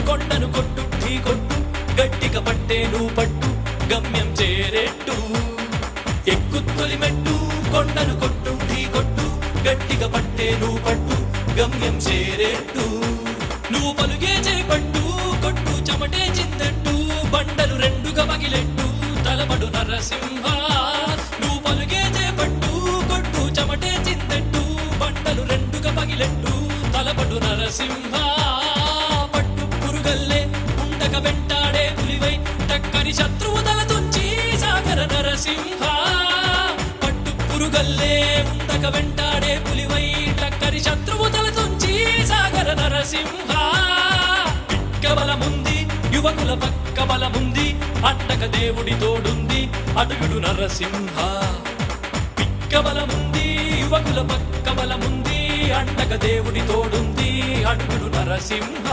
కొండను కొట్టు ఢీ కొట్టు గట్టిగా పట్టేను పట్టు గమ్యం చేరేట్టు ఎక్కు తొలిమెట్టు కొండను కొట్టు ఢీ కొట్టు గట్టిగా పట్టేను పట్టు గమ్యం చేరేట్టు నువ్వు పలుగే చేపట్టు కొట్టు చెమటే చిందట్టు బండలు రెండుగా పగిలెట్టు తలపడు నరసింహ నువ్వు పలుగే చేపట్టు కొట్టు చెమటే చిందట్టు బండలు రెండుగా పగిలెట్టు తలపడు నరసింహ పట్టు పురుగల్లే ఉండక వెంటాడే పులివై టక్కని శత్రువు తల తుంచి సాగర నరసింహ పట్టు పురుగల్లే ఉండక వెంటాడే పులివై టక్కని శత్రువు తల తుంచి సాగర నరసింహ పిక్క బలముంది యువకుల పక్క బలముంది అండక దేవుడి తోడుంది అడుగుడు నరసింహ పిక్క బలముంది యువకుల పక్క బలముంది అండక దేవుడి తోడుంది అడుగుడు నరసింహ